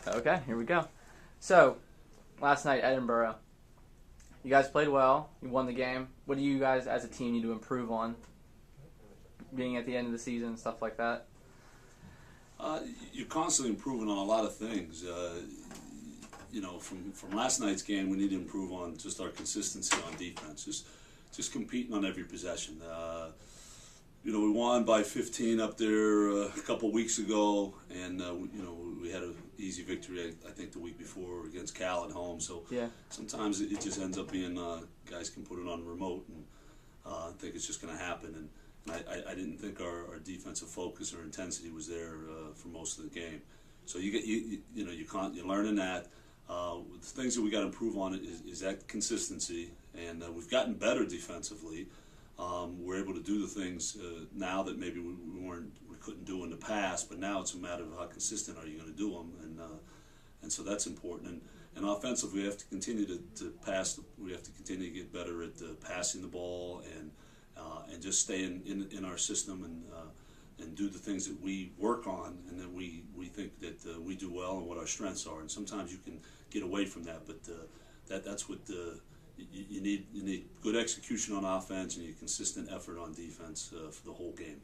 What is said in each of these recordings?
Okay, here we go. So, last night, Edinburgh. You guys played well. You won the game. What do you guys, as a team, need to improve on, being at the end of the season and stuff like that? You're constantly improving on a lot of things. From last night's game, we need to improve on just our consistency on defense. Just competing on every possession. We won by 15 up there a couple weeks ago, and we had an easy victory, I think, the week before against Cal at home. So Yeah. sometimes it just ends up being guys can put it on remote, and I think it's just going to happen. And I didn't think our defensive focus or intensity was there for most of the game. So you're learning that. The things that we got to improve on is that consistency, and we've gotten better defensively. We're able to do the things now that maybe we couldn't do in the past, but now it's a matter of how consistent are you going to do them, and so that's important. And offensively, we have to continue to pass. We have to continue to get better at passing the ball and just stay in our system and do the things that we work on and that we think that we do well and what our strengths are. And sometimes you can get away from that, but that's what you need. You need good execution on offense and your consistent effort on defense for the whole game.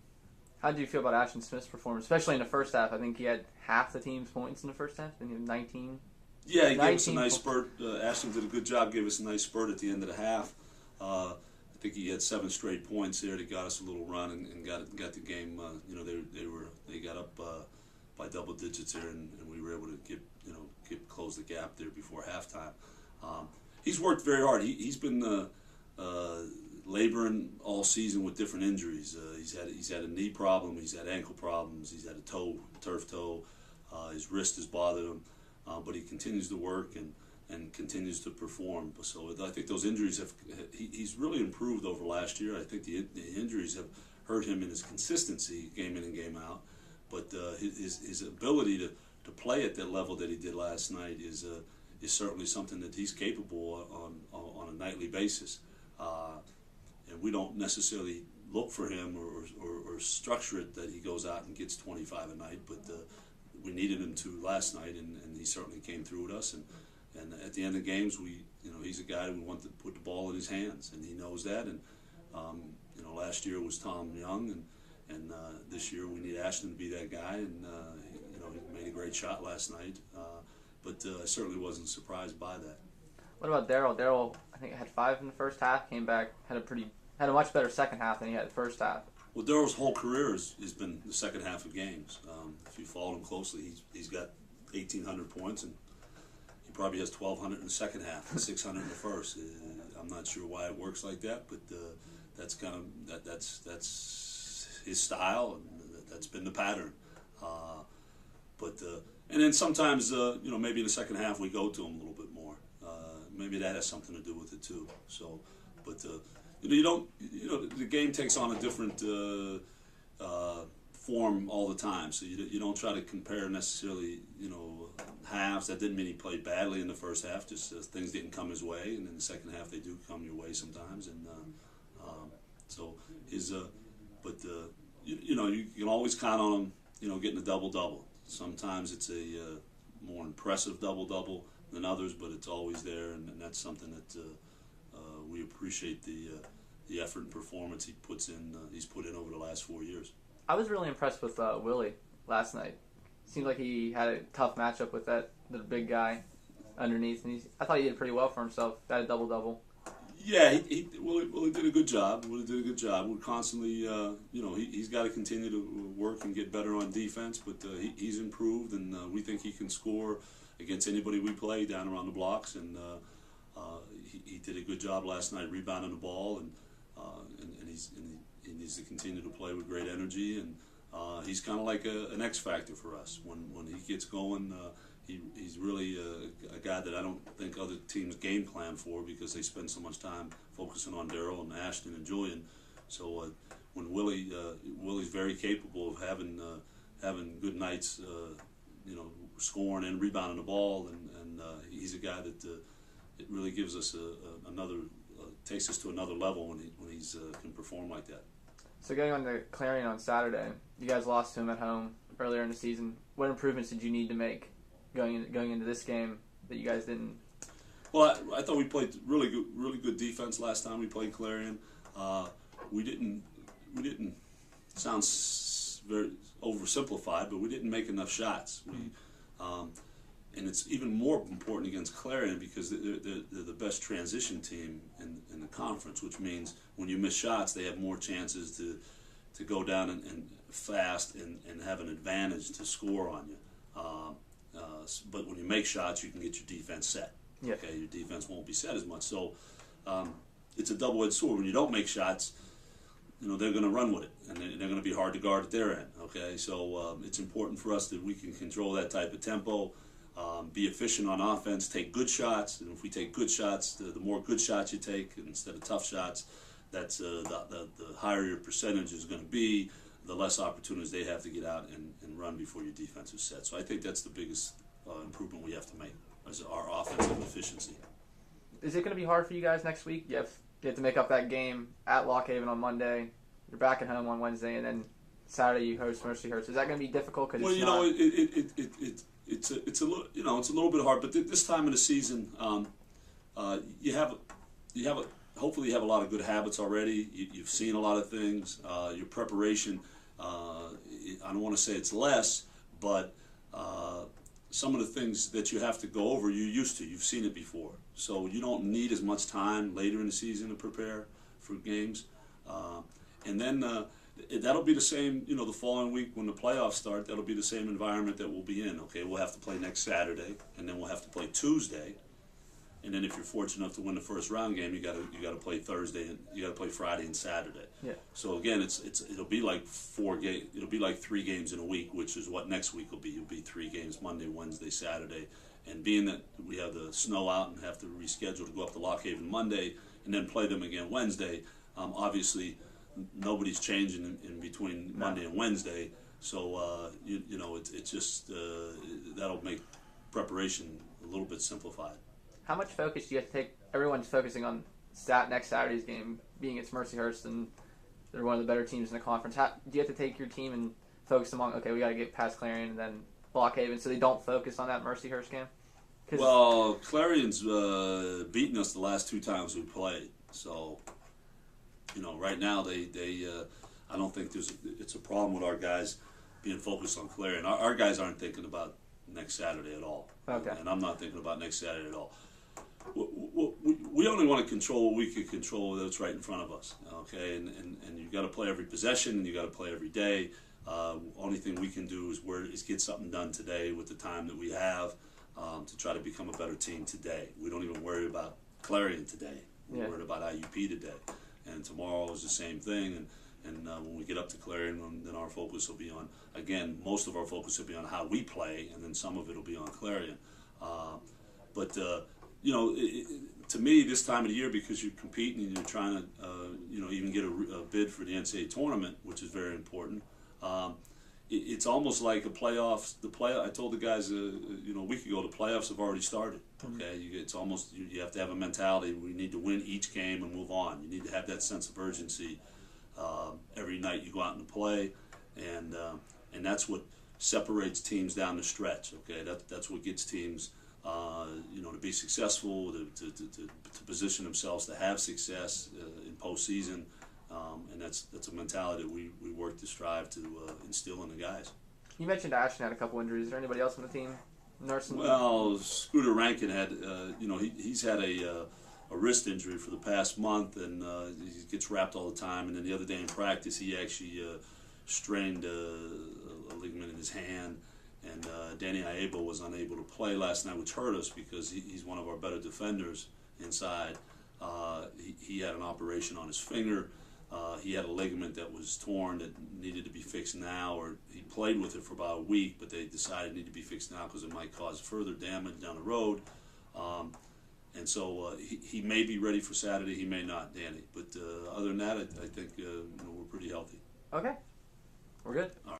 How did you feel about Ashton Smith's performance, especially in the first half? I think he had half the team's points in the first half, and he had 19. Yeah, he gave us a nice spurt. Ashton did a good job, gave us a nice spurt at the end of the half. I think he had 7 straight points there that got us a little run and got the game. They got up by double digits there, and we were able to close the gap there before halftime. He's worked very hard. He's been laboring all season with different injuries. He's had a knee problem. He's had ankle problems. He's had a turf toe. His wrist has bothered him, but he continues to work and continues to perform. So I think those injuries he's really improved over last year. I think the injuries have hurt him in his consistency game in and game out, but his ability to play at that level that he did last night is certainly something that he's capable on a nightly basis. And we don't necessarily look for him or structure it that he goes out and gets 25 a night, but we needed him to last night, and he certainly came through with us. And at the end of games, he's a guy we want to put the ball in his hands, and he knows that. And last year was Tom Young, and this year we need Ashton to be that guy. And he made a great shot last night, but I certainly wasn't surprised by that. What about Daryl? Daryl, I think, had 5 in the first half. Came back, had a much better second half than he had the first half. Well, Daryl's whole career has been the second half of games. If you followed him closely, he's got 1,800 points, and he probably has 1,200 in the second half and 600 in the first. I'm not sure why it works like that, but that's his style, and that's been the pattern. And then sometimes, maybe in the second half we go to him a little bit more. Maybe that has something to do with it too. So, but the game takes on a different form all the time. So you don't try to compare necessarily, halves. That didn't mean he played badly in the first half. Just things didn't come his way, and in the second half they do come your way sometimes. And so you can always count on him, getting a double-double. Sometimes it's a more impressive double-double than others, but it's always there, and that's something that we appreciate the effort and performance he's put in over the last 4 years. I was really impressed with Willie last night. Seemed like he had a tough matchup with the big guy underneath, and I thought he did pretty well for himself. Got a double-double. Yeah, Willie did a good job. We're constantly, he's got to continue to work and get better on defense, but he's improved, and we think he can score against anybody we play down around the blocks. And he did a good job last night rebounding the ball, and he needs to continue to play with great energy. And he's kind of like an X factor for us. When he gets going, he's really a guy that I don't think other teams game plan for, because they spend so much time focusing on Daryl and Ashton and Julian. So when Willie's very capable of having good nights, scoring and rebounding the ball, and he's a guy that it really gives us takes us to another level when he's can perform like that. So going on to Clarion on Saturday, you guys lost to him at home earlier in the season. What improvements did you need to make going into this game that you guys didn't? Well, I thought we played really good defense last time we played Clarion. We didn't sound very oversimplified, but we didn't make enough shots. And it's even more important against Clarion because they're the best transition team in the conference, which means when you miss shots, they have more chances to go down and fast and have an advantage to score on you. But when you make shots, you can get your defense set. Yeah. Okay, your defense won't be set as much. So it's a double-edged sword. When you don't make shots, they're going to run with it, and they're going to be hard to guard at their end. Okay, so it's important for us that we can control that type of tempo, be efficient on offense, take good shots, and if we take good shots, the more good shots you take instead of tough shots, that's the higher your percentage is going to be, the less opportunities they have to get out and run before your defense is set. So I think that's the biggest improvement we have to make as our offensive efficiency. Is it going to be hard for you guys next week? You have to make up that game at Lock Haven on Monday. You're back at home on Wednesday, and then Saturday you host Mercyhurst. Is that going to be difficult? Cause it's a little bit hard. But this time of the season, hopefully you have a lot of good habits already. You've seen a lot of things. Your preparation, I don't want to say it's less, but some of the things that you have to go over, you're used to. You've seen it before. So you don't need as much time later in the season to prepare for games. And then that'll be the same, the following week when the playoffs start, that'll be the same environment that we'll be in. Okay, we'll have to play next Saturday, and then we'll have to play Tuesday. And then if you're fortunate enough to win the first round game, you got to play Thursday, and you got to play Friday and Saturday. Yeah. So again, it'll be like 4 games. It'll be like 3 games in a week, which is what next week will be. It'll be 3 games Monday, Wednesday, Saturday. And being that we have the snow out and have to reschedule to go up to Lock Haven Monday and then play them again Wednesday, obviously nobody's changing in between Monday and Wednesday. So it's just that'll make preparation a little bit simplified. How much focus do you have to take? Everyone's focusing on next Saturday's game, being it's Mercyhurst, and they're one of the better teams in the conference. Do you have to take your team and focus them on, okay, we got to get past Clarion and then Lock Haven, so they don't focus on that Mercyhurst game? Well, Clarion's beaten us the last 2 times we played. So, right now I don't think it's a problem with our guys being focused on Clarion. Our guys aren't thinking about next Saturday at all. Okay. And I'm not thinking about next Saturday at all. We only want to control what we can control that's right in front of us. Okay, and you got to play every possession, and you got to play every day. Only thing we can do is get something done today with the time that we have to try to become a better team today. We don't even worry about Clarion today. We're worried about IUP today, and tomorrow is the same thing. And when we get up to Clarion, then our focus will be on, again, most of our focus will be on how we play, and then some of it will be on Clarion. To me, this time of the year, because you're competing and you're trying to, even get a bid for the NCAA tournament, which is very important. It's almost like a playoffs. I told the guys, a week ago, the playoffs have already started. Okay, it's almost you have to have a mentality. We need to win each game and move on. You need to have that sense of urgency every night you go out and play, and that's what separates teams down the stretch. Okay, that's what gets teams. To be successful, to position themselves to have success in postseason, and that's a mentality that we work to strive to instill in the guys. You mentioned Ashton had a couple injuries. Is there anybody else on the team nursing? Well, Scooter Rankin had, he's had a wrist injury for the past month, and he gets wrapped all the time. And then the other day in practice, he actually strained a ligament in his hand. And Danny Aibo was unable to play last night, which hurt us because he's one of our better defenders inside. He had an operation on his finger. He had a ligament that was torn that needed to be fixed now, or he played with it for about a week, but they decided it needed to be fixed now because it might cause further damage down the road. And so he may be ready for Saturday, he may not, Danny. But other than that, I think we're pretty healthy. Okay. We're good. All right.